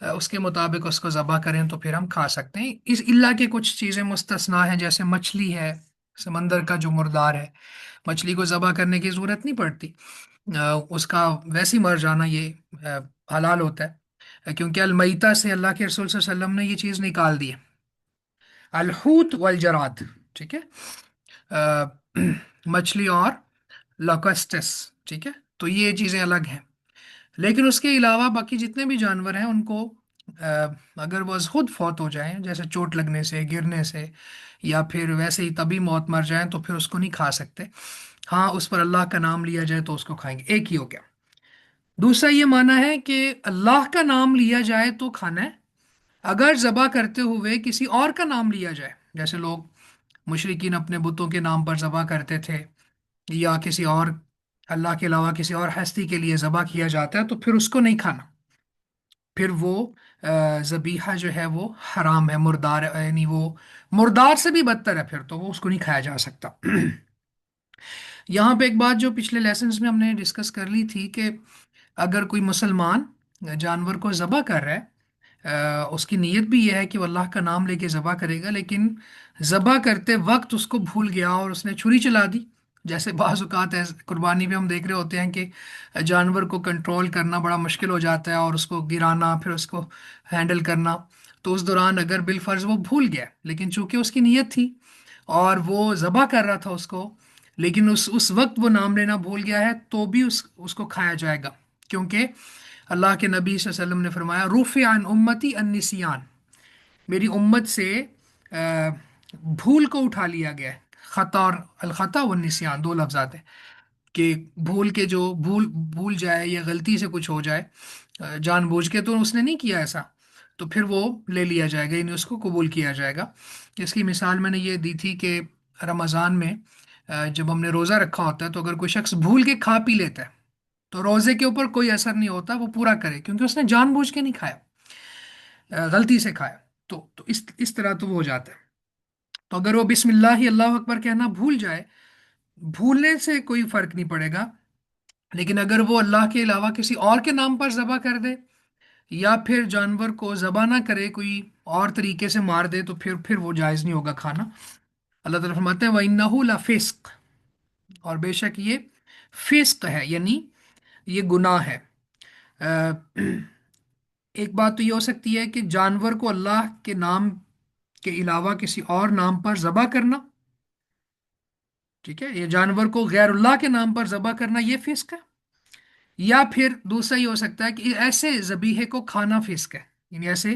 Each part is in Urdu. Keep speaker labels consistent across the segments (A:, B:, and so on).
A: اس کے مطابق اس کو ذبح کریں تو پھر ہم کھا سکتے ہیں. اس اللہ کے کچھ چیزیں مستثنا ہیں، جیسے مچھلی ہے، سمندر کا جو مردار ہے، مچھلی کو ذبح کرنے کی ضرورت نہیں پڑتی. اس کا ویسے ہی مر جانا یہ حلال ہوتا ہے، کیونکہ المیتہ سے اللہ کے رسول صلی اللہ علیہ وسلم نے یہ چیز نکال دی ہے، الحوت والجراد. ٹھیک ہے. آ، مچھلی اور لوکسٹس. ٹھیک ہے. تو یہ چیزیں الگ ہیں. لیکن اس کے علاوہ باقی جتنے بھی جانور ہیں ان کو اگر وہ از خود فوت ہو جائیں، جیسے چوٹ لگنے سے، گرنے سے، یا پھر ویسے ہی طبی موت مر جائیں، تو پھر اس کو نہیں کھا سکتے. ہاں، اس پر اللہ کا نام لیا جائے تو اس کو کھائیں گے. ایک ہی ہو گیا. دوسرا یہ مانا ہے کہ اللہ کا نام لیا جائے تو کھانا ہے. اگر ذبح کرتے ہوئے کسی اور کا نام لیا جائے، جیسے لوگ مشرکین اپنے بتوں کے نام پر ذبح کرتے تھے، یا کسی اور اللہ کے علاوہ کسی اور ہستی کے لیے ذبح کیا جاتا ہے، تو پھر اس کو نہیں کھانا. پھر وہ ذبیحہ جو ہے وہ حرام ہے، مردار یعنی وہ مردار سے بھی بدتر ہے، پھر تو وہ اس کو نہیں کھایا جا سکتا. یہاں پہ ایک بات جو پچھلے لیسنز میں ہم نے ڈسکس کر لی تھی، کہ اگر کوئی مسلمان جانور کو ذبح کر رہا ہے، اس کی نیت بھی یہ ہے کہ وہ اللہ کا نام لے کے ذبح کرے گا، لیکن ذبح کرتے وقت اس کو بھول گیا اور اس نے چھری چلا دی. جیسے بعض اوقات قربانی پہ ہم دیکھ رہے ہوتے ہیں کہ جانور کو کنٹرول کرنا بڑا مشکل ہو جاتا ہے، اور اس کو گرانا، پھر اس کو ہینڈل کرنا. تو اس دوران اگر بالفرض وہ بھول گیا، لیکن چونکہ اس کی نیت تھی اور وہ ذبح کر رہا تھا اس کو، لیکن اس وقت وہ نام لینا بھول گیا ہے، تو بھی اس کو کھایا جائے گا. کیونکہ اللہ کے نبی صلی اللہ علیہ وسلم نے فرمایا، رفع عن امتی النسیان، میری امت سے آ، بھول کو اٹھا لیا گیا ہے. خطا اور الخطا والنسیان دو لفظات ہیں، کہ بھول کے جو بھول جائے یا غلطی سے کچھ ہو جائے جان بوجھ کے، تو اس نے نہیں کیا ایسا، تو پھر وہ لے لیا جائے گا، یعنی اس کو قبول کیا جائے گا. اس کی مثال میں نے یہ دی تھی کہ رمضان میں جب ہم نے روزہ رکھا ہوتا ہے، تو اگر کوئی شخص بھول کے کھا پی لیتا ہے، تو روزے کے اوپر کوئی اثر نہیں ہوتا، وہ پورا کرے، کیونکہ اس نے جان بوجھ کے نہیں کھایا، غلطی سے کھایا. تو اس طرح تو وہ ہو جاتا ہے. تو اگر وہ بسم اللہ اللہ اکبر کہنا بھول جائے، بھولنے سے کوئی فرق نہیں پڑے گا. لیکن اگر وہ اللہ کے علاوہ کسی اور کے نام پر ذبح کر دے، یا پھر جانور کو ذبح نہ کرے، کوئی اور طریقے سے مار دے، تو پھر وہ جائز نہیں ہوگا کھانا. اللہ تعالیٰ فرماتے ہیں وَإِنَّهُ لَفِسْقٌ، اور بے شک یہ فسق ہے، یعنی یہ گناہ ہے. ایک بات تو یہ ہو سکتی ہے کہ جانور کو اللہ کے نام کے علاوہ کسی اور نام پر ذبح کرنا. ٹھیک ہے. یہ جانور کو غیر اللہ کے نام پر ذبح کرنا یہ فسق ہے. یا پھر دوسرا یہ ہو سکتا ہے کہ ایسے ذبیحے کو کھانا فسق ہے، یعنی ایسے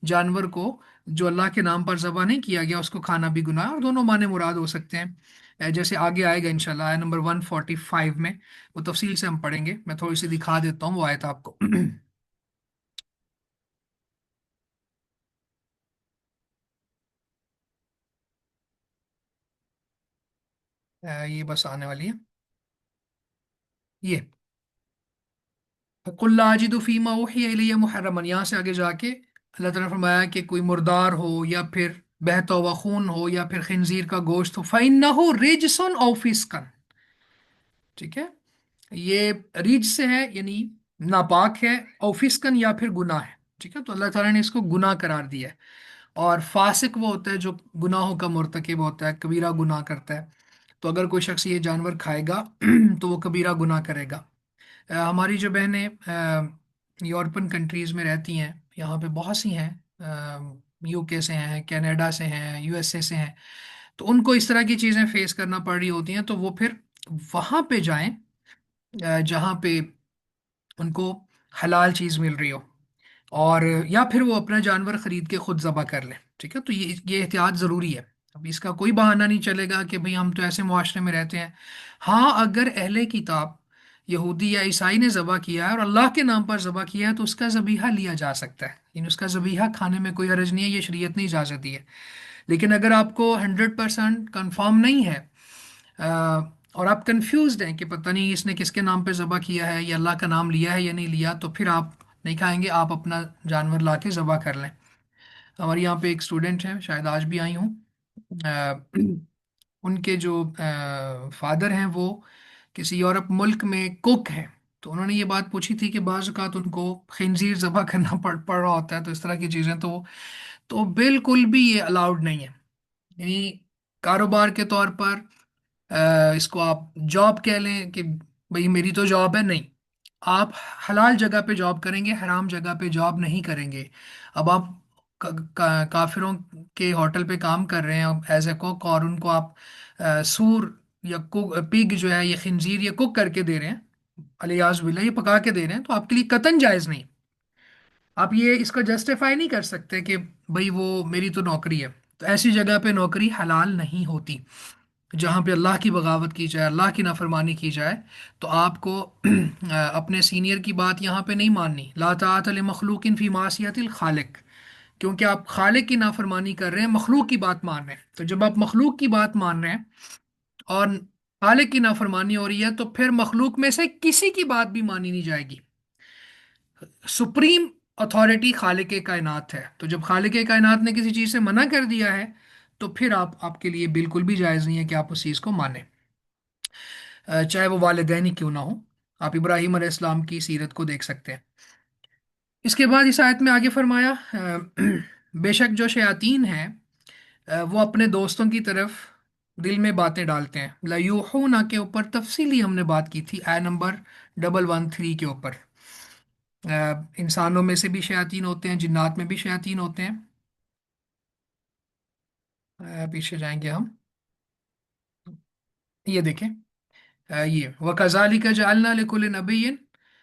A: جانور کو جو اللہ کے نام پر ذبح نہیں کیا گیا، اس کو کھانا بھی گناہ ہے. اور دونوں معنی مراد ہو سکتے ہیں. جیسے آگے آئے گا انشاءاللہ آیت نمبر 145 میں، وہ تفصیل سے ہم پڑھیں گے. میں تھوڑی سی دکھا دیتا ہوں وہ آیت آپ کو. یہ بس آنے والی ہے. یہ قُلْ لَا أَجِدُ فِي مَا أُوحِيَ إِلَيَّ مُحَرَّمًا، یہاں سے آگے جا کے اللہ تعالیٰ نے فرمایا کہ کوئی مردار ہو، یا پھر بہتا ہوا خون ہو، یا پھر خنزیر کا گوشت ہو، فَإِنَّهُ رِجْسٌ أَوْ فِسْقًا. ٹھیک ہے. یہ ریج سے ہے، یعنی ناپاک ہے، او فسقن یا پھر گناہ ہے. ٹھیک ہے. تو اللہ تعالیٰ نے اس کو گناہ قرار دیا ہے. اور فاسق وہ ہوتا ہے جو گناہوں کا مرتکب ہوتا ہے، کبیرہ گناہ کرتا ہے. تو اگر کوئی شخص یہ جانور کھائے گا تو وہ کبیرہ گناہ کرے گا. ہماری جو بہنیں یورپین کنٹریز میں رہتی ہیں، یہاں پہ بہت سی ہیں، یو کے سے ہیں، کینیڈا سے ہیں، یو ایس اے سے ہیں. تو ان کو اس طرح کی چیزیں فیس کرنا پڑ رہی ہوتی ہیں، تو وہ پھر وہاں پہ جائیں جہاں پہ ان کو حلال چیز مل رہی ہو، اور یا پھر وہ اپنا جانور خرید کے خود ذبح کر لیں. ٹھیک ہے. تو یہ احتیاط ضروری ہے. اب اس کا کوئی بہانہ نہیں چلے گا کہ بھئی ہم تو ایسے معاشرے میں رہتے ہیں. ہاں، اگر اہل کتاب یہودی یا عیسائی نے ذبح کیا ہے اور اللہ کے نام پر ذبح کیا ہے، تو اس کا ذبیحہ لیا جا سکتا ہے، یعنی اس کا ذبیحہ کھانے میں کوئی حرج نہیں ہے، یہ شریعت نے اجازت دی ہے. لیکن اگر آپ کو 100% کنفرم نہیں ہے، اور آپ کنفیوزڈ ہیں کہ پتہ نہیں اس نے کس کے نام پہ ذبح کیا ہے، یا اللہ کا نام لیا ہے یا نہیں لیا، تو پھر آپ نہیں کھائیں گے. آپ اپنا جانور لا کے ذبح کر لیں. ہمارے یہاں پہ ایک اسٹوڈنٹ ہیں، شاید آج بھی آئی ہوں. آ، ان کے جو فادر ہیں وہ کسی یورپ ملک میں کوک ہیں. تو انہوں نے یہ بات پوچھی تھی کہ بعض اوقات ان کو خنزیر ذبح کرنا پڑ رہا ہوتا ہے، تو اس طرح کی چیزیں تو بالکل بھی یہ الاؤڈ نہیں ہے. یعنی کاروبار کے طور پر اس کو آپ جاب کہہ لیں کہ بھئی میری تو جاب ہے، نہیں. آپ حلال جگہ پہ جاب کریں گے، حرام جگہ پہ جاب نہیں کریں گے. اب آپ کافروں کے ہوٹل پہ کام کر رہے ہیں ایز اے کوک، اور ان کو آپ سور یا پگ جو ہے یہ خنزیر یہ کوک کر کے دے رہے ہیں، الیاذ باللہ یہ پکا کے دے رہے ہیں، تو آپ کے لیے قطعاً جائز نہیں. آپ یہ اس کو جسٹیفائی نہیں کر سکتے کہ بھئی وہ میری تو نوکری ہے. تو ایسی جگہ پہ نوکری حلال نہیں ہوتی. جہاں پہ اللہ کی بغاوت کی جائے، اللہ کی نافرمانی کی جائے، تو آپ کو اپنے سینئر کی بات یہاں پہ نہیں ماننی. لا طاعت لمخلوق فی معصیت الخالق. کیونکہ آپ خالق کی نافرمانی کر رہے ہیں، مخلوق کی بات مان رہے ہیں. تو جب آپ مخلوق کی بات مان رہے ہیں اور خالق کی نافرمانی ہو رہی ہے، تو پھر مخلوق میں سے کسی کی بات بھی مانی نہیں جائے گی. سپریم اتھارٹی خالق کائنات ہے. تو جب خالق کائنات نے کسی چیز سے منع کر دیا ہے، تو پھر آپ کے لیے بالکل بھی جائز نہیں ہے کہ آپ اس چیز کو مانیں، چاہے وہ والدین ہی کیوں نہ ہو. آپ ابراہیم علیہ السلام کی سیرت کو دیکھ سکتے ہیں. اس کے بعد اس آیت میں آگے فرمایا بے شک جو شیاطین ہیں وہ اپنے دوستوں کی طرف دل میں باتیں ڈالتے ہیں. لیوحونا کے اوپر تفصیلی ہم نے بات کی تھی، آیت نمبر 113 کے اوپر. انسانوں میں سے بھی شیاطین ہوتے ہیں، جنات میں بھی شیاطین ہوتے ہیں. پیچھے جائیں گے ہم. یہ دیکھیں، یہ وَكَذَلِكَ جَعَلْنَا لِكُلِّ نَبِيٍّ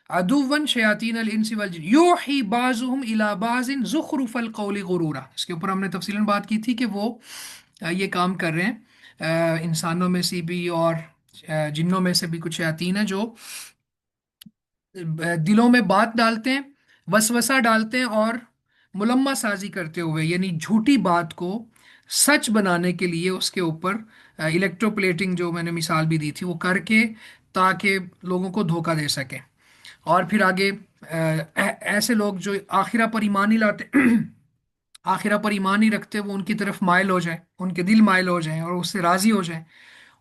A: عَدُوًّا شَيَاطِينَ الْإِنسِ وَالْجِنِّ يُوحِي بَعْضُهُمْ إِلَى بَعْضٍ زُخْرُفَ الْقَوْلِ غُرُورًا. اس کے اوپر ہم نے تفصیلاً بات کی تھی کہ وہ یہ کام کر رہے ہیں. انسانوں میں سے بھی اور جنوں میں سے بھی کچھ شیاطین ہیں جو دلوں میں بات ڈالتے ہیں، وسوسہ ڈالتے ہیں، اور ملمہ سازی کرتے ہوئے، یعنی جھوٹی بات کو سچ بنانے کے لیے اس کے اوپر الیکٹروپلیٹنگ جو میں نے مثال بھی دی تھی وہ کر کے، تاکہ لوگوں کو دھوکہ دے سکیں. اور پھر آگے ایسے لوگ جو آخرہ پر ایمان نہیں لاتے آخرہ پر ایمان نہیں رکھتے، وہ ان کی طرف مائل ہو جائیں، ان کے دل مائل ہو جائیں اور اس سے راضی ہو جائیں،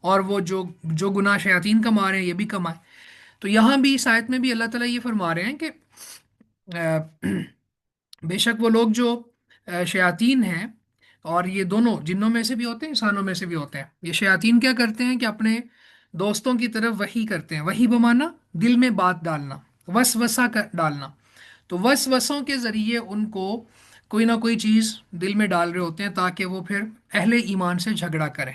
A: اور وہ جو گناہ شیاطین کما رہے ہیں یہ بھی کمائیں. تو یہاں بھی اس آیت میں بھی اللہ تعالیٰ یہ فرما رہے ہیں کہ آ، بے شک وہ لوگ جو شیاطین ہیں، اور یہ دونوں جنوں میں سے بھی ہوتے ہیں، انسانوں میں سے بھی ہوتے ہیں. یہ شیاطین کیا کرتے ہیں کہ اپنے دوستوں کی طرف وحی کرتے ہیں. وحی بمانا دل میں بات ڈالنا، وسوسہ ڈالنا. تو وسوسوں کے ذریعے ان کو کوئی نہ کوئی چیز دل میں ڈال رہے ہوتے ہیں، تاکہ وہ پھر اہل ایمان سے جھگڑا کریں.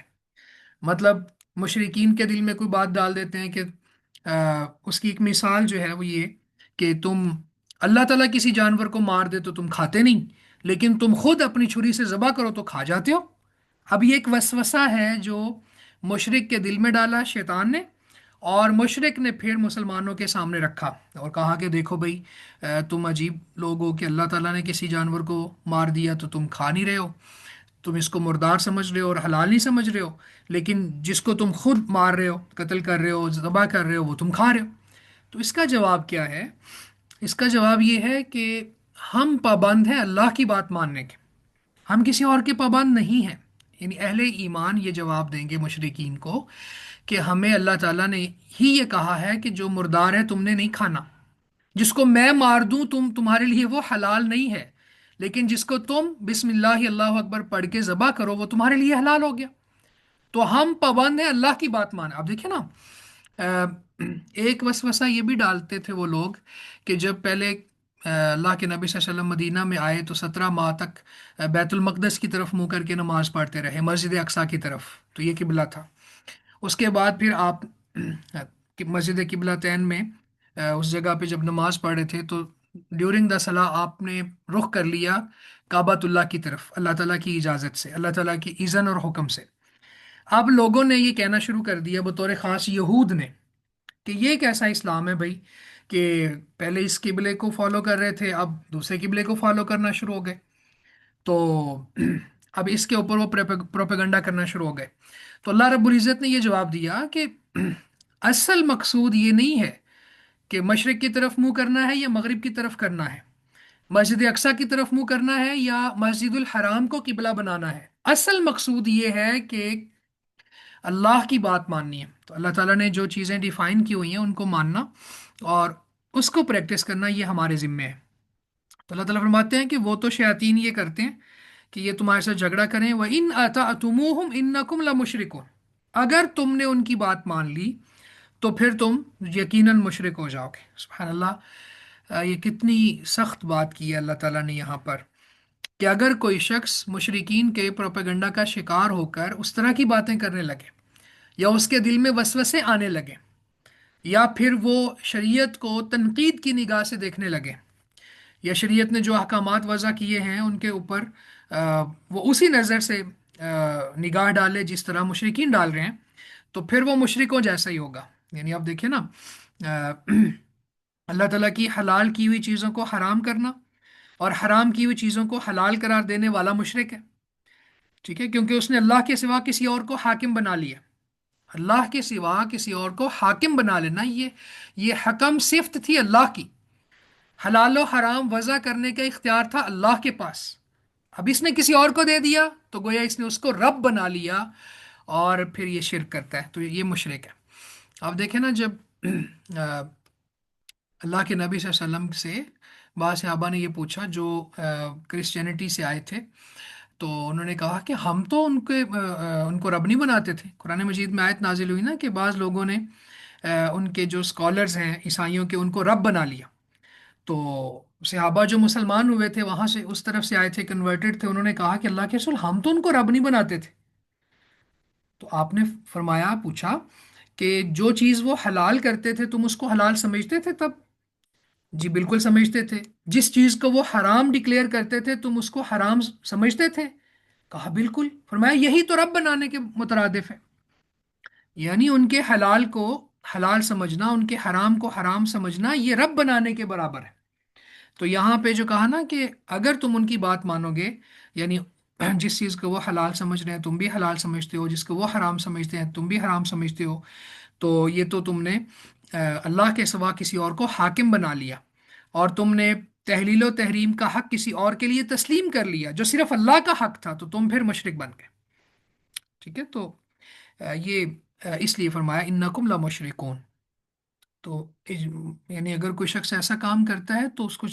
A: مطلب مشرکین کے دل میں کوئی بات ڈال دیتے ہیں کہ اس کی ایک مثال جو ہے وہ یہ کہ تم اللہ تعالیٰ کسی جانور کو مار دے تو تم کھاتے نہیں، لیکن تم خود اپنی چھری سے ذبح کرو تو کھا جاتے ہو. اب یہ ایک وسوسہ ہے جو مشرک کے دل میں ڈالا شیطان نے، اور مشرک نے پھر مسلمانوں کے سامنے رکھا اور کہا کہ دیکھو بھئی، تم عجیب لوگ ہو کہ اللہ تعالیٰ نے کسی جانور کو مار دیا تو تم کھا نہیں رہے ہو، تم اس کو مردار سمجھ رہے ہو اور حلال نہیں سمجھ رہے ہو، لیکن جس کو تم خود مار رہے ہو، قتل کر رہے ہو، ذبح کر رہے ہو، وہ تم کھا رہے ہو. تو اس کا جواب کیا ہے؟ اس کا جواب یہ ہے کہ ہم پابند ہیں اللہ کی بات ماننے کے، ہم کسی اور کے پابند نہیں ہیں. یعنی اہل ایمان یہ جواب دیں گے مشرکین کو کہ ہمیں اللہ تعالیٰ نے ہی یہ کہا ہے کہ جو مردار ہے تم نے نہیں کھانا، جس کو میں مار دوں تمہارے لیے وہ حلال نہیں ہے، لیکن جس کو تم بسم اللہ اللہ اکبر پڑھ کے ذبح کرو وہ تمہارے لیے حلال ہو گیا. تو ہم پابند ہیں اللہ کی بات مانے. اب دیکھیں نا، ایک وسوسہ یہ بھی ڈالتے تھے وہ لوگ کہ جب پہلے اللہ کے نبی صلی اللہ علیہ وسلم مدینہ میں آئے تو 17 ماہ تک بیت المقدس کی طرف منہ کر کے نماز پڑھتے رہے، مسجد اقصیٰ کی طرف، تو یہ قبلہ تھا. اس کے بعد پھر آپ مسجد قبلہ تین میں اس جگہ پہ جب نماز پڑھ رہے تھے تو ڈیورنگ دا صلاح آپ نے رخ کر لیا کعبۃ اللہ کی طرف، اللہ تعالیٰ کی اجازت سے، اللہ تعالیٰ کی اذن اور حکم سے. اب لوگوں نے یہ کہنا شروع کر دیا بطور خاص یہود نے کہ یہ کیسا اسلام ہے بھائی کہ پہلے اس قبلے کو فالو کر رہے تھے، اب دوسرے قبلے کو فالو کرنا شروع ہو گئے. تو اب اس کے اوپر وہ پروپیگنڈا کرنا شروع ہو گئے. تو اللہ رب العزت نے یہ جواب دیا کہ اصل مقصود یہ نہیں ہے کہ مشرق کی طرف منہ کرنا ہے یا مغرب کی طرف کرنا ہے، مسجد اقصیٰ کی طرف منہ کرنا ہے یا مسجد الحرام کو قبلہ بنانا ہے. اصل مقصود یہ ہے کہ اللہ کی بات ماننی ہے. تو اللہ تعالیٰ نے جو چیزیں ڈیفائن کی ہوئی ہیں ان کو ماننا، اور اس کو پریکٹس کرنا یہ ہمارے ذمے ہے۔ تو اللہ تعالیٰ فرماتے ہیں کہ وہ تو شیاطین یہ کرتے ہیں کہ یہ تمہارے ساتھ جھگڑا کریں، وَإِنْ أَطَعْتُمُوهُمْ إِنَّكُمْ لَمُشْرِكُونَ، اگر تم نے ان کی بات مان لی تو پھر تم یقیناً مشرک ہو جاؤ گے۔ سبحان اللہ، یہ کتنی سخت بات کی ہے اللہ تعالیٰ نے یہاں پر، کہ اگر کوئی شخص مشرکین کے پروپیگنڈا کا شکار ہو کر اس طرح کی باتیں کرنے لگے، یا اس کے دل میں وسوسے آنے لگے، یا پھر وہ شریعت کو تنقید کی نگاہ سے دیکھنے لگے، یا شریعت نے جو احکامات وضع کیے ہیں ان کے اوپر وہ اسی نظر سے نگاہ ڈالے جس طرح مشرکین ڈال رہے ہیں، تو پھر وہ مشرکوں جیسا ہی ہوگا۔ یعنی آپ دیکھیں نا، آ، اللہ تعالیٰ کی حلال کی ہوئی چیزوں کو حرام کرنا اور حرام کی ہوئی چیزوں کو حلال قرار دینے والا مشرک ہے، ٹھیک ہے، کیونکہ اس نے اللہ کے سوا کسی اور کو حاکم بنا لیا۔ اللہ کے سوا کسی اور کو حاکم بنا لینا، یہ حکم صفت تھی اللہ کی، حلال و حرام وضع کرنے کا اختیار تھا اللہ کے پاس، اب اس نے کسی اور کو دے دیا تو گویا اس نے اس کو رب بنا لیا، اور پھر یہ شرک کرتا ہے تو یہ مشرک ہے۔ آپ دیکھیں نا، جب آ، اللہ کے نبی صلی اللہ علیہ وسلم سے بعض صحابہ نے یہ پوچھا جو کرسچینٹی سے آئے تھے، تو انہوں نے کہا کہ ہم تو ان کو رب نہیں بناتے تھے۔ قرآن مجید میں آیت نازل ہوئی نا کہ بعض لوگوں نے ان کے جو اسکالرز ہیں عیسائیوں کے، ان کو رب بنا لیا۔ تو صحابہ جو مسلمان ہوئے تھے وہاں سے اس طرف سے آئے تھے، کنورٹڈ تھے، انہوں نے کہا کہ اللہ کے رسول ہم تو ان کو رب نہیں بناتے تھے۔ تو آپ نے فرمایا، پوچھا کہ جو چیز وہ حلال کرتے تھے تم اس کو حلال سمجھتے تھے تب؟ جی بالکل سمجھتے تھے۔ جس چیز کو وہ حرام ڈکلیئر کرتے تھے تم اس کو حرام سمجھتے تھے؟ کہا بالکل۔ فرمایا یہی تو رب بنانے کے مترادف ہے، یعنی ان کے حلال کو حلال سمجھنا، ان کے حرام کو حرام سمجھنا، یہ رب بنانے کے برابر ہے۔ تو یہاں پہ جو کہا نا کہ اگر تم ان کی بات مانو گے، یعنی جس چیز کو وہ حلال سمجھ رہے ہیں تم بھی حلال سمجھتے ہو، جس کو وہ حرام سمجھتے ہیں تم بھی حرام سمجھتے ہو، تو یہ تو تم نے اللہ کے سوا کسی اور کو حاکم بنا لیا، اور تم نے تحلیل و تحریم کا حق کسی اور کے لیے تسلیم کر لیا جو صرف اللہ کا حق تھا، تو تم پھر مشرک بن گئے، ٹھیک ہے۔ تو یہ اس لیے فرمایا انکم لمشرکون۔ تو یعنی اگر کوئی شخص ایسا کام کرتا ہے تو اس کو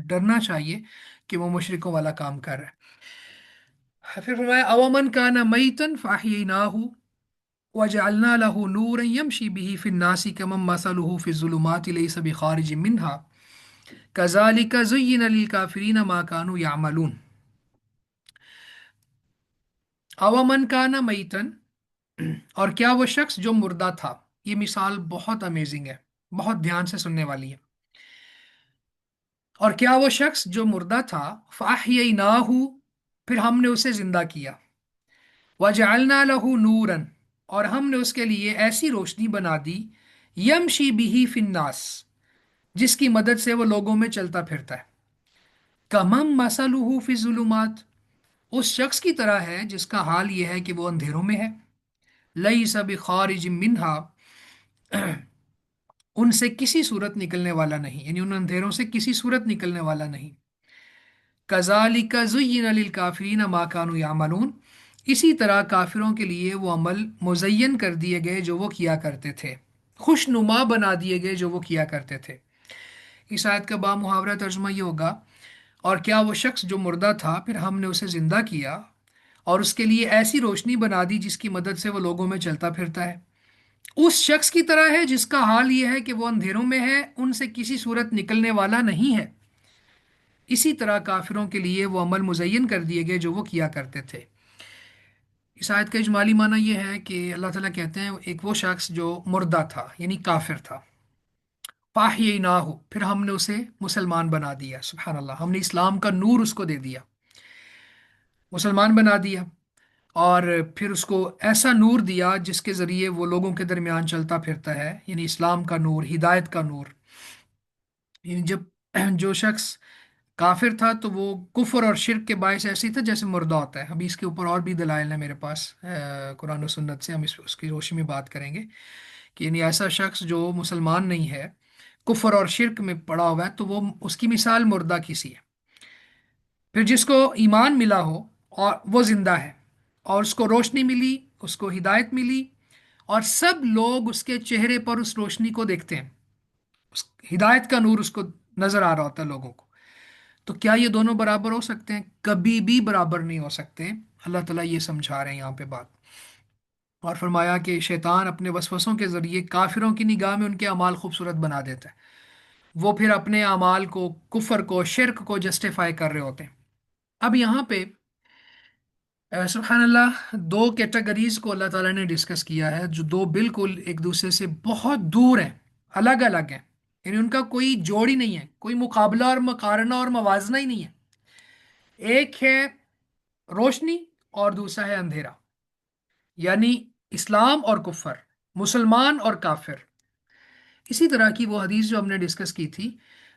A: ڈرنا چاہیے کہ وہ مشرکوں والا کام کر رہا ہے۔ پھر فرمایا اومن کان میتن فاحییناہ وجعلنا له نورا يمشي به في الناس كمن مثله في الظلمات ليس بخارج منها كذلك زين للكافرين ما كانوا يعملون۔ اومن کان میتن، اور کیا وہ شخص جو مردہ تھا، یہ مثال بہت امیزنگ ہے، بہت دھیان سے سننے والی ہے۔ اور کیا وہ شخص جو مردہ تھا، فَأَحْيَيْنَاهُ، پھر ہم نے اسے زندہ کیا، وَجَعَلْنَا لَهُ نُورًا، اور ہم نے اس کے لیے ایسی روشنی بنا دی، یمشی بِهِ فِی النَّاسِ، جس کی مدد سے وہ لوگوں میں چلتا پھرتا ہے، کَمَن مَثَلُهُ فِی الظُّلُمَاتِ، اس شخص کی طرح ہے جس کا حال یہ ہے کہ وہ اندھیروں میں ہے، لَیْسَ بِخَارِجٍ مِّنْهَا، ان سے کسی صورت نکلنے والا نہیں، یعنی ان اندھیروں سے کسی صورت نکلنے والا نہیں۔ کذالک زین للکافرین ما کانوا یعملون، اسی طرح کافروں کے لیے وہ عمل مزین کر دیے گئے جو وہ کیا کرتے تھے، خوش نما بنا دیے گئے جو وہ کیا کرتے تھے۔ اس آیت کا با محاورہ ترجمہ یہ ہوگا، اور کیا وہ شخص جو مردہ تھا پھر ہم نے اسے زندہ کیا اور اس کے لیے ایسی روشنی بنا دی جس کی مدد سے وہ لوگوں میں چلتا پھرتا ہے، اس شخص کی طرح ہے جس کا حال یہ ہے کہ وہ اندھیروں میں ہے، ان سے کسی صورت نکلنے والا نہیں ہے۔ اسی طرح کافروں کے لیے وہ عمل مزین کر دیے گئے جو وہ کیا کرتے تھے۔ اس آیت کا اجمالی معنی یہ ہے کہ اللہ تعالیٰ کہتے ہیں ایک وہ شخص جو مردہ تھا یعنی کافر تھا، فاحییناہ، پھر ہم نے اسے مسلمان بنا دیا، سبحان اللہ، ہم نے اسلام کا نور اس کو دے دیا، مسلمان بنا دیا، اور پھر اس کو ایسا نور دیا جس کے ذریعے وہ لوگوں کے درمیان چلتا پھرتا ہے، یعنی اسلام کا نور، ہدایت کا نور۔ یعنی جب جو شخص کافر تھا تو وہ کفر اور شرک کے باعث ایسے ہی تھا جیسے مردہ ہوتا ہے۔ ابھی اس کے اوپر اور بھی دلائل ہیں میرے پاس قرآن و سنت سے، ہم اس کی روشنی میں بات کریں گے کہ یعنی ایسا شخص جو مسلمان نہیں ہے، کفر اور شرک میں پڑا ہوا ہے، تو وہ اس کی مثال مردہ کسی ہے۔ پھر جس کو ایمان ملا ہو اور وہ زندہ ہے، اور اس کو روشنی ملی، اس کو ہدایت ملی، اور سب لوگ اس کے چہرے پر اس روشنی کو دیکھتے ہیں، ہدایت کا نور اس کو نظر آ رہا ہوتا ہے لوگوں کو. تو کیا یہ دونوں برابر ہو سکتے ہیں؟ کبھی بھی برابر نہیں ہو سکتے. اللہ تعالیٰ یہ سمجھا رہے ہیں یہاں پہ بات. اور فرمایا کہ شیطان اپنے وسوسوں کے ذریعے کافروں کی نگاہ میں ان کے اعمال خوبصورت بنا دیتا ہے. وہ پھر اپنے اعمال کو، کفر کو، شرک کو جسٹیفائی کر رہے ہوتے ہیں. اب یہاں پہ سبحان اللہ دو کیٹیگریز کو اللہ تعالیٰ نے ڈسکس کیا ہے جو دو بالکل ایک دوسرے سے بہت دور ہیں، الگ الگ ہیں. یعنی ان کا کوئی جوڑ ہی نہیں ہے، کوئی مقابلہ اور مقارنہ اور موازنہ ہی نہیں ہے. ایک ہے روشنی اور دوسرا ہے اندھیرا. یعنی اسلام اور کفر، مسلمان اور کافر. اسی طرح کی وہ حدیث جو ہم نے ڈسکس کی تھی،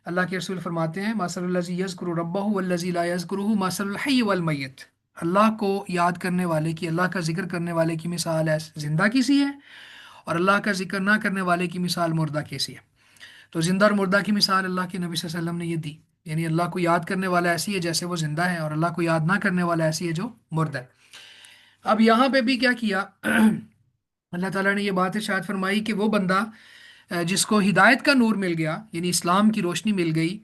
A: اللہ کے رسول فرماتے ہیں مثل الذی یذکر ربہ والذی لا یذکرہ مثل الحی والمیت. اللہ کو یاد کرنے والے کی، اللہ کا ذکر کرنے والے کی مثال ہے زندہ کی سی ہے، اور اللہ کا ذکر نہ کرنے والے کی مثال مردہ کی سی ہے. تو زندہ اور مردہ کی مثال اللہ کے نبی صلی اللہ علیہ وسلم نے یہ دی. یعنی اللہ کو یاد کرنے والا ایسی ہے جیسے وہ زندہ ہے، اور اللہ کو یاد نہ کرنے والا ایسی ہے جو مردہ ہے. اب یہاں پہ بھی کیا کیا اللہ تعالیٰ نے یہ بات ارشاد فرمائی کہ وہ بندہ جس کو ہدایت کا نور مل گیا، یعنی اسلام کی روشنی مل گئی،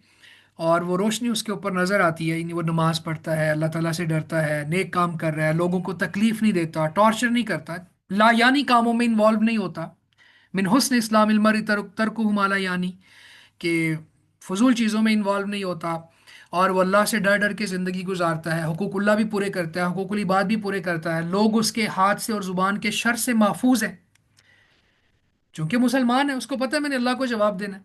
A: اور وہ روشنی اس کے اوپر نظر آتی ہے، یعنی وہ نماز پڑھتا ہے، اللہ تعالیٰ سے ڈرتا ہے، نیک کام کر رہا ہے، لوگوں کو تکلیف نہیں دیتا، ٹارچر نہیں کرتا، لا یعنی کاموں میں انوالو نہیں ہوتا. من حسن اسلام المرء ترکہ ما لا یعنی، کہ فضول چیزوں میں انوالو نہیں ہوتا، اور وہ اللہ سے ڈر ڈر کے زندگی گزارتا ہے، حقوق اللہ بھی پورے کرتا ہے، حقوق العباد بھی پورے کرتا ہے، لوگ اس کے ہاتھ سے اور زبان کے شر سے محفوظ ہیں چونکہ مسلمان ہے، اس کو پتہ ہے میں نے اللہ کو جواب دینا ہے.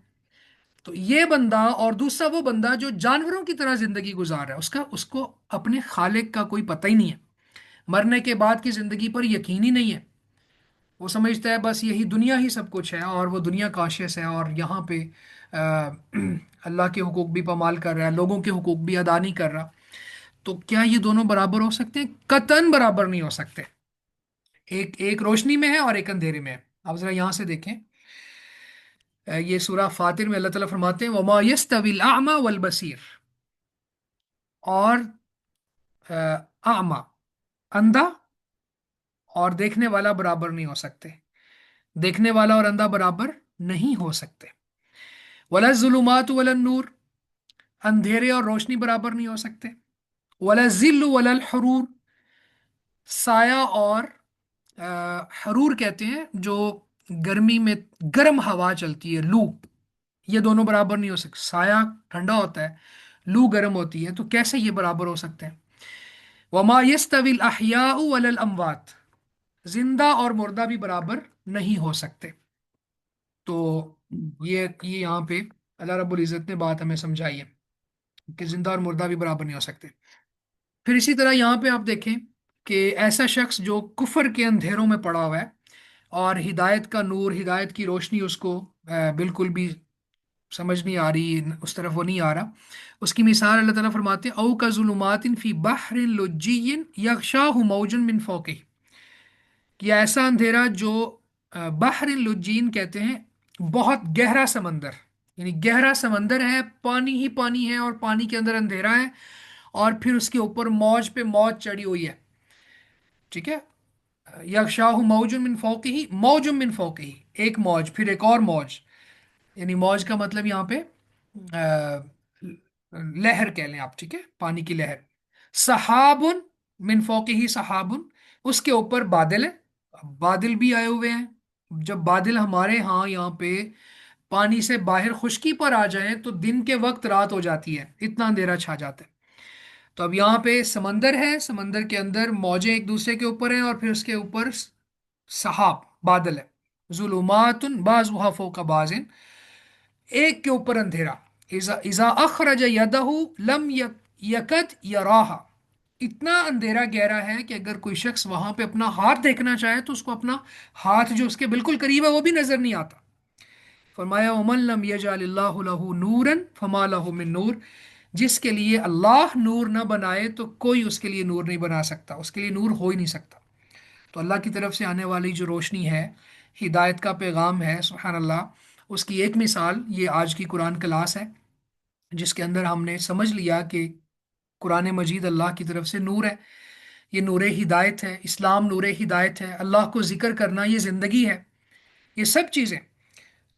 A: تو یہ بندہ اور دوسرا وہ بندہ جو جانوروں کی طرح زندگی گزار رہا ہے، اس کو اپنے خالق کا کوئی پتہ ہی نہیں ہے، مرنے کے بعد کی زندگی پر یقین ہی نہیں ہے. وہ سمجھتا ہے بس یہی دنیا ہی سب کچھ ہے، اور وہ دنیا کاشیس ہے، اور یہاں پہ آ، اللہ کے حقوق بھی پامال کر رہا ہے، لوگوں کے حقوق بھی ادا نہیں کر رہا. تو کیا یہ دونوں برابر ہو سکتے ہیں؟ قطعاً برابر نہیں ہو سکتے. ایک ایک روشنی میں ہے اور ایک اندھیرے میں ہے. آپ ذرا یہاں سے دیکھیں، یہ سورہ فاتر میں اللہ تعالیٰ فرماتے ہیں وَمَا يَسْتَوِي الْأَعْمَى وَالْبَصِيرُ. اور اعمى، اندھا اور دیکھنے والا برابر نہیں ہو سکتے، دیکھنے والا اور اندھا برابر نہیں ہو سکتے. وَلَا الظُّلُمَاتُ وَلَا النُّورُ، اندھیرے اور روشنی برابر نہیں ہو سکتے. وَلَا الظِّلُّ وَلَا الْحُرُورُ، سایہ اور حرور کہتے ہیں جو گرمی میں گرم ہوا چلتی ہے، لو، یہ دونوں برابر نہیں ہو سکتے. سایہ ٹھنڈا ہوتا ہے، لو گرم ہوتی ہے، تو کیسے یہ برابر ہو سکتے ہیں؟ وما يستوي الاحياء ولا الاموات، زندہ اور مردہ بھی برابر نہیں ہو سکتے. تو یہ یہاں پہ اللہ رب العزت نے بات ہمیں سمجھائی ہے کہ زندہ اور مردہ بھی برابر نہیں ہو سکتے. پھر اسی طرح یہاں پہ آپ دیکھیں کہ ایسا شخص جو کفر کے اندھیروں میں پڑا ہوا ہے اور ہدایت کا نور، ہدایت کی روشنی اس کو بالکل بھی سمجھ نہیں آ رہی، اس طرف وہ نہیں آ رہا، اس کی مثال اللہ تعالیٰ فرماتے ہیں او کا ظلمات فی بحر لجی یغشاہ موج من فوقہ. یہ ایسا اندھیرا جو بحر لجین کہتے ہیں، بہت گہرا سمندر، یعنی گہرا سمندر ہے، پانی ہی پانی ہے، اور پانی کے اندر اندھیرا ہے، اور پھر اس کے اوپر موج پہ موج چڑھی ہوئی ہے. ٹھیک ہے، یغشاہ موج من فوقہ، موج من فوقہ، ایک موج پھر ایک اور موج. یعنی موج کا مطلب یہاں پہ آ، لہر کہہ لیں آپ، ٹھیک ہے، پانی کی لہر. سحاب من فوقہ ہی سحاب، اس کے اوپر بادل ہے، بادل بھی آئے ہوئے ہیں. جب بادل ہمارے ہاں یہاں پہ پانی سے باہر خشکی پر آ جائیں تو دن کے وقت رات ہو جاتی ہے، اتنا اندھیرا چھا جاتا ہے. تو اب یہاں پہ سمندر ہے، سمندر کے اندر موجیں ایک دوسرے کے اوپر ہیں، اور پھر اس کے اوپر سحاب، بادل ہے. ظلمات بعضها فوق بعض، ایک کے اوپر اندھیرا. اذا اخرج یدہ لم یکد یراہا، اتنا اندھیرا گہرا ہے کہ اگر کوئی شخص وہاں پہ اپنا ہاتھ دیکھنا چاہے تو اس کو اپنا ہاتھ جو اس کے بالکل قریب ہے وہ بھی نظر نہیں آتا. فرمایا ومن لم یجعل اللہ لہ نورا فما لہ من نور، جس کے لیے اللہ نور نہ بنائے تو کوئی اس کے لیے نور نہیں بنا سکتا، اس کے لیے نور ہو ہی نہیں سکتا. تو اللہ کی طرف سے آنے والی جو روشنی ہے، ہدایت کا پیغام ہے، سبحان اللہ، اس کی ایک مثال یہ آج کی قرآن کلاس ہے، جس کے اندر ہم نے سمجھ لیا کہ قرآن مجید اللہ کی طرف سے نور ہے، یہ نور ہدایت ہے، اسلام نور ہدایت ہے، اللہ کو ذکر کرنا یہ زندگی ہے، یہ سب چیزیں.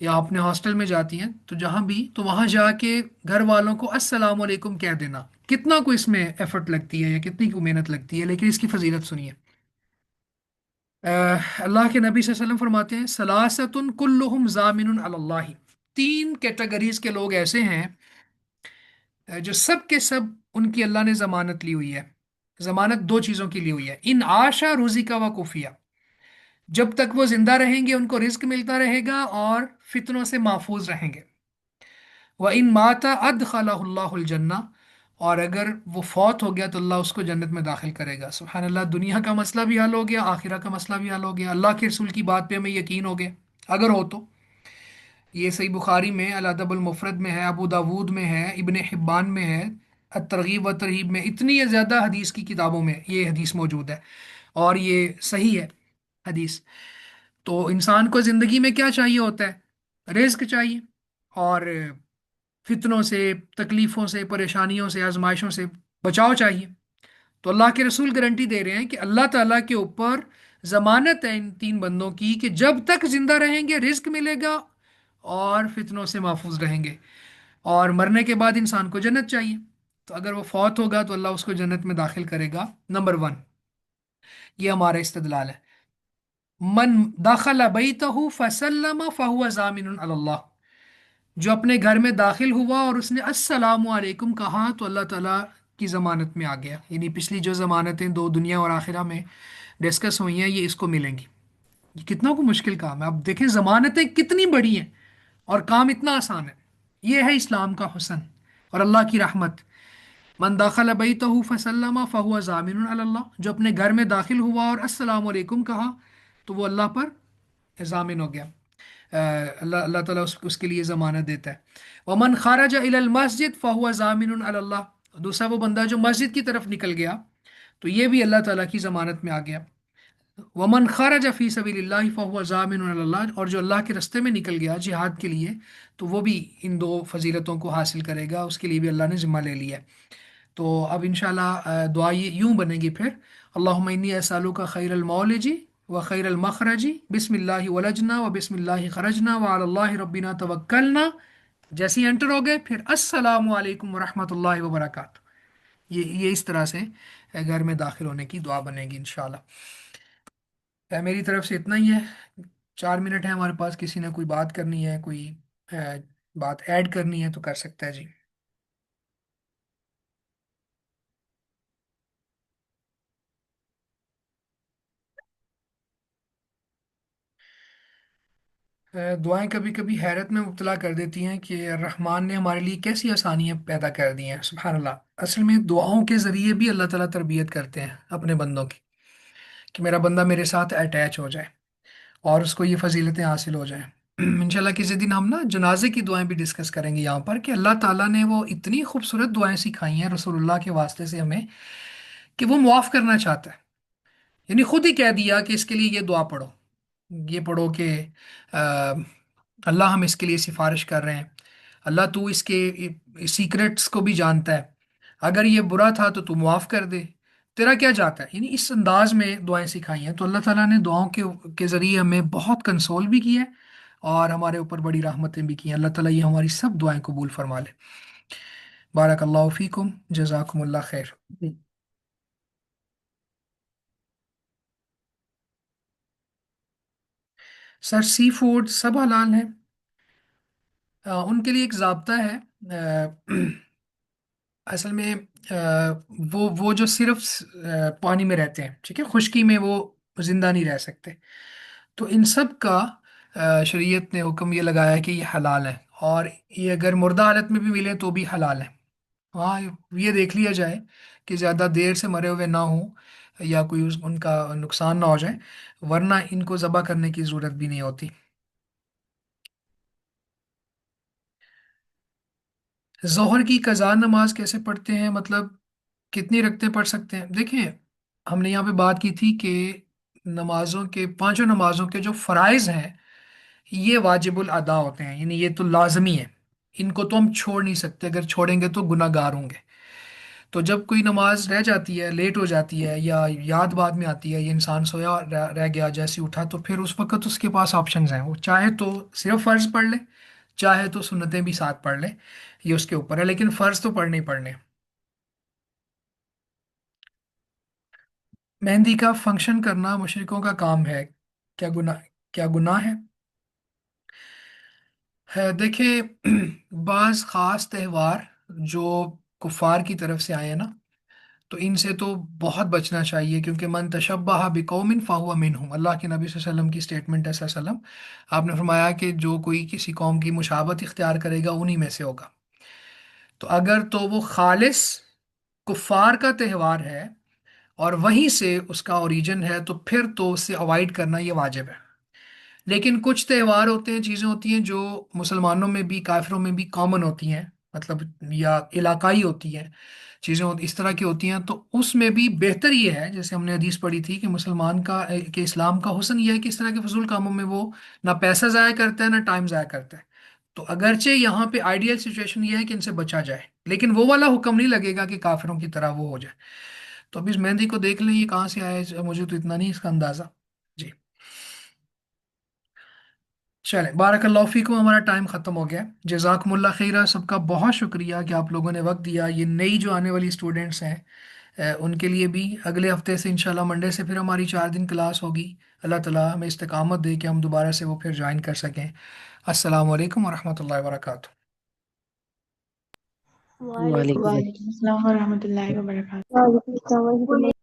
A: یا اپنے ہاسٹل میں جاتی ہیں تو جہاں بھی، تو وہاں جا کے گھر والوں کو السلام علیکم کہہ دینا، کتنا کو اس میں ایفرٹ لگتی ہے یا کتنی کو محنت لگتی ہے، لیکن اس کی فضیلت سنیے۔ اللہ کے نبی صلی اللہ علیہ وسلم فرماتے ہیں سلاست کلہم ضامن علی اللہ، تین کیٹیگریز کے لوگ ایسے ہیں جو سب کے سب ان کی اللہ نے ضمانت لی ہوئی ہے۔ ضمانت دو چیزوں کی لی ہوئی ہے، ان عاشا روزی کا و کفیہ، جب تک وہ زندہ رہیں گے ان کو رزق ملتا رہے گا اور فتنوں سے محفوظ رہیں گے۔ وہ ان ماتا ادخلہ اللہ الجنہ، اور اگر وہ فوت ہو گیا تو اللہ اس کو جنت میں داخل کرے گا۔ سبحان اللہ، دنیا کا مسئلہ بھی حل ہو گیا، آخرہ کا مسئلہ بھی حل ہو گیا، اللہ کے رسول کی بات پہ ہمیں یقین ہو گیا اگر ہو تو۔ یہ صحیح بخاری میں الادب المفرد میں ہے، ابو داود میں ہے، ابن حبان میں ہے، الترغیب و ترہیب میں، اتنی زیادہ حدیث کی کتابوں میں یہ حدیث موجود ہے، اور یہ صحیح ہے حدیث۔ تو انسان کو زندگی میں کیا چاہیے ہوتا ہے؟ رزق چاہیے، اور فتنوں سے، تکلیفوں سے، پریشانیوں سے، آزمائشوں سے بچاؤ چاہیے۔ تو اللہ کے رسول گارنٹی دے رہے ہیں کہ اللہ تعالیٰ کے اوپر ضمانت ہے ان تین بندوں کی کہ جب تک زندہ رہیں گے رزق ملے گا اور فتنوں سے محفوظ رہیں گے، اور مرنے کے بعد انسان کو جنت چاہیے۔ تو اگر وہ فوت ہوگا تو اللہ اس کو جنت میں داخل کرے گا، نمبر ون۔ یہ ہمارا استدلال ہے۔ من دخل بیتہ فسلم فہو ضامن علی اللہ، جو اپنے گھر میں داخل ہوا اور اس نے السلام علیکم کہا تو اللہ تعالیٰ کی ضمانت میں آ گیا، یعنی پچھلی جو ضمانتیں دو دنیا اور آخرہ میں ڈسکس ہوئی ہیں یہ اس کو ملیں گی۔ یہ کتنا کو مشکل کام ہے، اب دیکھیں ضمانتیں کتنی بڑی ہیں اور کام اتنا آسان ہے۔ یہ ہے اسلام کا حسن اور اللہ کی رحمت۔ من دخل بیتہ فسلم فہو ضامن علی اللہ، جو اپنے گھر میں داخل ہوا اور السلام علیکم کہا تو وہ اللہ پر ضامن ہو گیا۔ اللہ تعالیٰ اس کے لیے ضمانت دیتا ہے۔ ومن خرج الی المسجد فہو ضامن علی اللہ، دوسرا وہ بندہ جو مسجد کی طرف نکل گیا تو یہ بھی اللہ تعالیٰ کی ضمانت میں آ گیا۔ ومن خرج فی سبیل اللہ فہو ضامن علی اللہ، اور جو اللہ کے رستے میں نکل گیا جہاد کے لیے تو وہ بھی ان دو فضیلتوں کو حاصل کرے گا، اس کے لیے بھی اللہ نے ذمہ لے لیا ہے۔ تو اب انشاءاللہ دعا یوں بنے گی پھر، اللہم انی اسالک خیر المولج و خیر المخرج، بسم اللہ ولجنا و بسم اللہ خرجنا و علی اللہ ربنا توکلنا، جیسے ہی انٹر ہو گئے پھر السلام علیکم ورحمۃ اللہ وبرکاتہ۔ یہ اس طرح سے گھر میں داخل ہونے کی دعا بنے گی انشاءاللہ۔ میری طرف سے اتنا ہی ہے، 4 منٹ ہے ہمارے پاس، کسی نے کوئی بات کرنی ہے، کوئی بات ایڈ کرنی ہے تو کر سکتا ہے جی۔ دعائیں کبھی کبھی حیرت میں مبتلا کر دیتی ہیں کہ الرحمن نے ہمارے لیے کیسی آسانیاں پیدا کر دی ہیں، سبحان اللہ۔ اصل میں دعاؤں کے ذریعے بھی اللہ تعالیٰ تربیت کرتے ہیں اپنے بندوں کی، کہ میرا بندہ میرے ساتھ اٹیچ ہو جائے اور اس کو یہ فضیلتیں حاصل ہو جائیں۔ انشاءاللہ کسی دن ہم نا جنازے کی دعائیں بھی ڈسکس کریں گے یہاں پر، کہ اللہ تعالیٰ نے وہ اتنی خوبصورت دعائیں سکھائی ہیں رسول اللہ کے واسطے سے ہمیں، کہ وہ معاف کرنا چاہتا ہے، یعنی خود ہی کہہ دیا کہ اس کے لیے یہ دعا پڑھو، یہ پڑھو کہ آ، اللہ ہم اس کے لیے سفارش کر رہے ہیں، اللہ تو اس کے سیکرٹس کو بھی جانتا ہے، اگر یہ برا تھا تو معاف کر دے، تیرا کیا جاتا ہے، یعنی اس انداز میں دعائیں سکھائی ہیں۔ تو اللہ تعالیٰ نے دعاؤں کے ذریعے ہمیں بہت کنسول بھی کیا ہے اور ہمارے اوپر بڑی رحمتیں بھی کی ہیں۔ اللہ تعالیٰ یہ ہماری سب دعائیں قبول فرما لے۔ بارک اللہ فیکم، جزاکم اللہ خیر۔ سر سی فوڈ سب حلال ہیں، ان کے لیے ایک ضابطہ ہے۔ اصل میں آ، وہ جو صرف پانی میں رہتے ہیں، ٹھیک ہے، خشکی میں وہ زندہ نہیں رہ سکتے، تو ان سب کا شریعت نے حکم یہ لگایا ہے کہ یہ حلال ہے، اور یہ اگر مردہ حالت میں بھی ملے تو بھی حلال ہے۔ ہاں، یہ دیکھ لیا جائے کہ زیادہ دیر سے مرے ہوئے نہ ہوں یا کوئی ان کا نقصان نہ ہو جائے، ورنہ ان کو ذبح کرنے کی ضرورت بھی نہیں ہوتی۔ ظہر کی قضا نماز کیسے پڑھتے ہیں، مطلب کتنی رکعتیں پڑھ سکتے ہیں؟ دیکھیں، ہم نے یہاں پہ بات کی تھی کہ نمازوں کے، پانچوں نمازوں کے جو فرائض ہیں یہ واجب الادا ہوتے ہیں، یعنی یہ تو لازمی ہے، ان کو تو ہم چھوڑ نہیں سکتے، اگر چھوڑیں گے تو گناہ گار ہوں گے۔ تو جب کوئی نماز رہ جاتی ہے، لیٹ ہو جاتی ہے، یا یاد بعد میں آتی ہے، یہ انسان سویا رہ گیا، جیسے ہی اٹھا، تو پھر اس وقت اس کے پاس آپشنز ہیں، وہ چاہے تو صرف فرض پڑھ لے، چاہے تو سنتیں بھی ساتھ پڑھ لے، یہ اس کے اوپر ہے، لیکن فرض تو پڑھنے ہی پڑھنے۔ مہندی کا فنکشن کرنا مشرکوں کا کام ہے، کیا گناہ، کیا گناہ ہے؟ دیکھیں، بعض خاص تہوار جو کفار کی طرف سے آئے ہیں نا، تو ان سے تو بہت بچنا چاہیے، کیونکہ من تشبہ بقوم فہو منہم، اللہ کے نبی صلی اللہ علیہ وسلم کی اسٹیٹمنٹ ہے، صلی اللہ علیہ وسلم، آپ نے فرمایا کہ جو کوئی کسی قوم کی مشابہت اختیار کرے گا انہی میں سے ہوگا۔ تو اگر تو وہ خالص کفار کا تہوار ہے اور وہیں سے اس کا اوریجن ہے، تو پھر تو اس سے اوائڈ کرنا یہ واجب ہے۔ لیکن کچھ تہوار ہوتے ہیں، چیزیں ہوتی ہیں جو مسلمانوں میں بھی کافروں میں بھی کامن ہوتی ہیں، مطلب یا علاقائی ہوتی ہیں، چیزیں اس طرح کی ہوتی ہیں، تو اس میں بھی بہتر یہ ہے، جیسے ہم نے حدیث پڑھی تھی کہ مسلمان کا کہ اسلام کا حسن یہ ہے کہ اس طرح کے فضول کاموں میں وہ نہ پیسہ ضائع کرتا ہے نہ ٹائم ضائع کرتا ہے۔ تو اگرچہ یہاں پہ آئیڈیل سچویشن یہ ہے کہ ان سے بچا جائے، لیکن وہ والا حکم نہیں لگے گا کہ کافروں کی طرح وہ ہو جائے۔ تو اب اس مہندی کو دیکھ لیں، یہ کہاں سے آیا ہے، مجھے تو اتنا نہیں اس کا اندازہ۔ جی، چلیں، بارک اللہ فیکم، ہمارا ٹائم ختم ہو گیا۔ جزاکم اللہ خیرہ، سب کا بہت شکریہ کہ آپ لوگوں نے وقت دیا۔ یہ نئی جو آنے والی اسٹوڈنٹس ہیں، ان کے لیے بھی اگلے ہفتے سے انشاءاللہ منڈے سے پھر ہماری 4 دن کلاس ہوگی۔ اللہ تعالیٰ ہمیں استقامت دے کہ ہم دوبارہ سے وہ پھر جوائن کر سکیں۔ السلام علیکم ورحمۃ اللہ وبرکاتہ۔
B: وعلیکم
C: وعلیکم
B: السلام ورحمۃ اللہ وبرکاتہ۔
C: السلام ورحمۃ اللہ